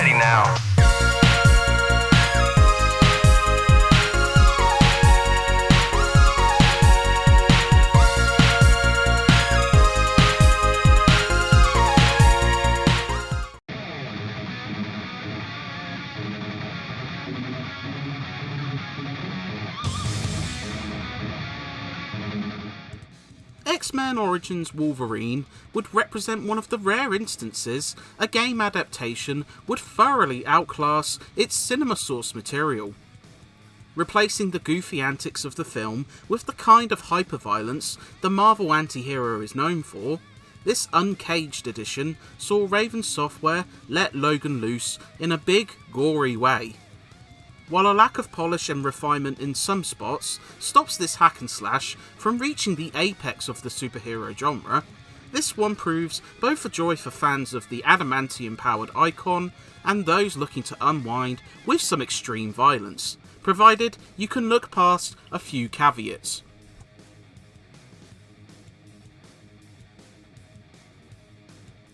ready now. X-Men Origins Wolverine would represent one of the rare instances a game adaptation would thoroughly outclass its cinema source material. Replacing the goofy antics of the film with the kind of hyperviolence the Marvel anti-hero is known for, this uncaged edition saw Raven Software let Logan loose in a big, gory way. While a lack of polish and refinement in some spots stops this hack and slash from reaching the apex of the superhero genre, this one proves both a joy for fans of the adamantium-powered icon and those looking to unwind with some extreme violence, provided you can look past a few caveats.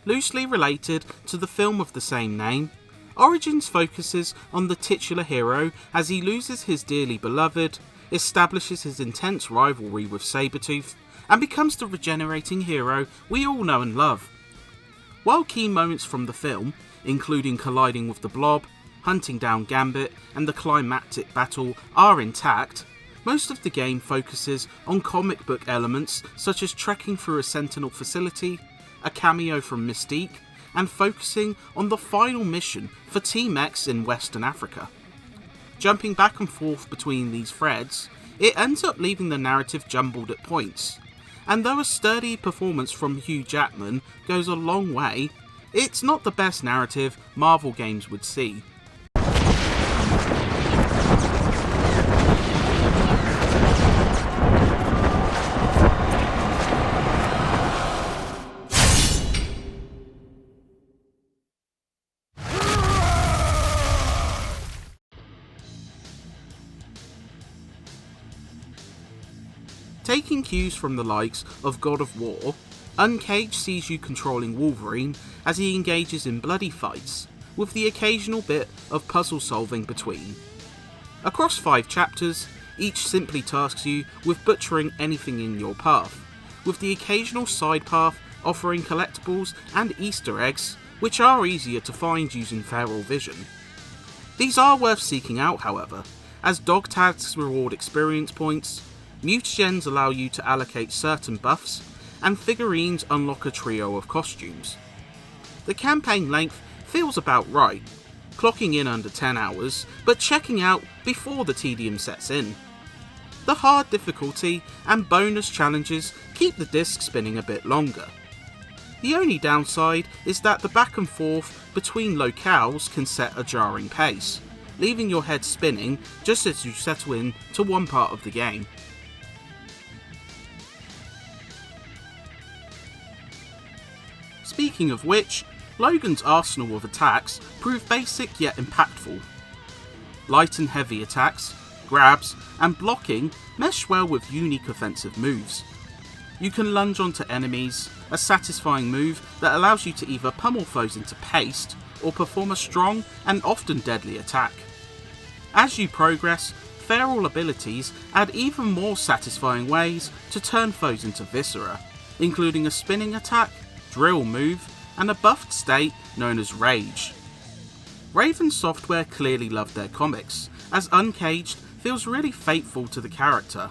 Loosely related to the film of the same name, Origins focuses on the titular hero as he loses his dearly beloved, establishes his intense rivalry with Sabretooth, and becomes the regenerating hero we all know and love. While key moments from the film, including colliding with the Blob, hunting down Gambit, and the climactic battle are intact, most of the game focuses on comic book elements such as trekking through a Sentinel facility, a cameo from Mystique, and focusing on the final mission for Team X in Western Africa. Jumping back and forth between these threads, it ends up leaving the narrative jumbled at points, and though a sturdy performance from Hugh Jackman goes a long way, it's not the best narrative Marvel games would see. Taking cues from the likes of God of War, Uncaged sees you controlling Wolverine as he engages in bloody fights, with the occasional bit of puzzle solving between. Across 5 chapters, each simply tasks you with butchering anything in your path, with the occasional side path offering collectibles and Easter eggs, which are easier to find using feral vision. These are worth seeking out, however, as dog tags reward experience points, mutagens allow you to allocate certain buffs, and figurines unlock a trio of costumes. The campaign length feels about right, clocking in under 10 hours, but checking out before the tedium sets in. The hard difficulty and bonus challenges keep the disc spinning a bit longer. The only downside is that the back and forth between locales can set a jarring pace, leaving your head spinning just as you settle in to one part of the game. Speaking of which, Logan's arsenal of attacks prove basic yet impactful. Light and heavy attacks, grabs, and blocking mesh well with unique offensive moves. You can lunge onto enemies, a satisfying move that allows you to either pummel foes into paste or perform a strong and often deadly attack. As you progress, feral abilities add even more satisfying ways to turn foes into viscera, including a spinning attack, drill move, and a buffed state known as Rage. Raven Software clearly loved their comics, as Uncaged feels really faithful to the character.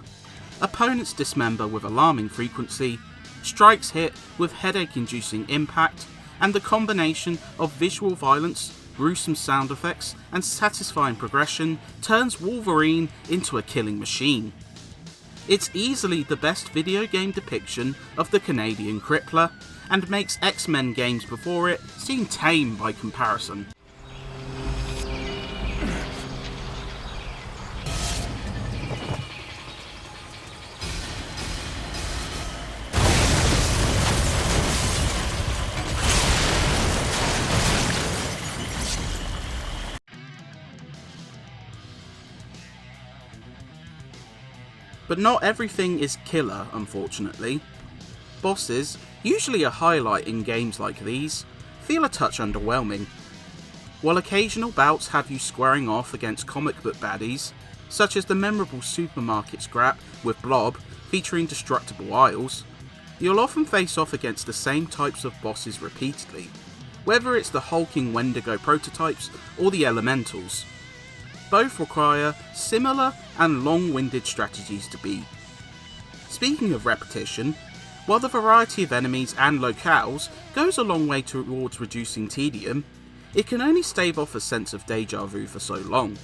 Opponents dismember with alarming frequency, strikes hit with headache-inducing impact, and the combination of visual violence, gruesome sound effects, and satisfying progression turns Wolverine into a killing machine. It's easily the best video game depiction of the Canadian Crippler, and makes X-Men games before it seem tame by comparison. But not everything is killer, unfortunately. Bosses, usually a highlight in games like these, feel a touch underwhelming. while occasional bouts have you squaring off against comic book baddies, such as the memorable supermarket scrap with Blob featuring destructible aisles, you'll often face off against the same types of bosses repeatedly, whether it's the hulking Wendigo prototypes or the elementals. Both require similar and long-winded strategies to beat. Speaking of repetition, while the variety of enemies and locales goes a long way towards reducing tedium, it can only stave off a sense of deja vu for so long.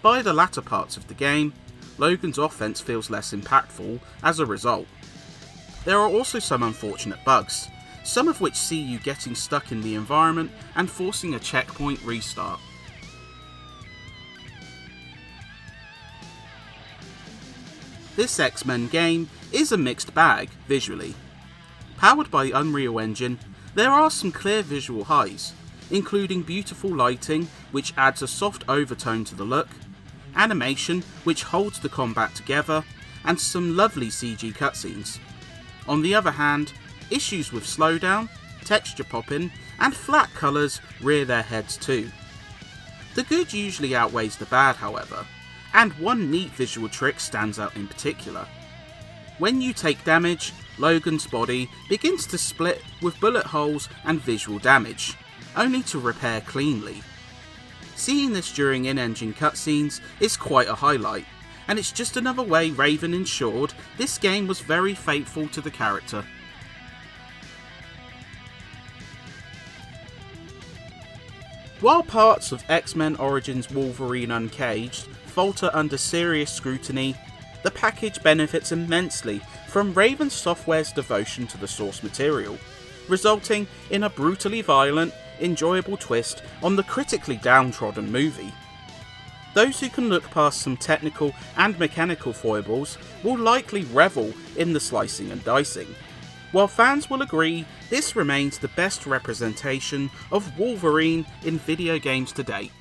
By the latter parts of the game, Logan's offense feels less impactful as a result. There are also some unfortunate bugs, some of which see you getting stuck in the environment and forcing a checkpoint restart. This X-Men game is a mixed bag visually. Powered by Unreal Engine, there are some clear visual highs, including beautiful lighting which adds a soft overtone to the look, animation which holds the combat together, and some lovely CG cutscenes. On the other hand, issues with slowdown, texture popping, and flat colours rear their heads too. The good usually outweighs the bad, however, and one neat visual trick stands out in particular. When you take damage, Logan's body begins to split with bullet holes and visual damage, only to repair cleanly. Seeing this during in-engine cutscenes is quite a highlight, and it's just another way Raven ensured this game was very faithful to the character. While parts of X-Men Origins Wolverine Uncaged falter under serious scrutiny, the package benefits immensely from Raven Software's devotion to the source material, resulting in a brutally violent, enjoyable twist on the critically downtrodden movie. Those who can look past some technical and mechanical foibles will likely revel in the slicing and dicing, while fans will agree this remains the best representation of Wolverine in video games to date.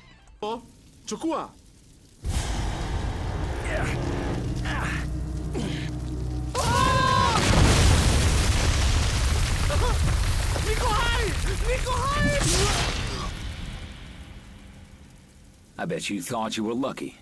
I bet you thought you were lucky.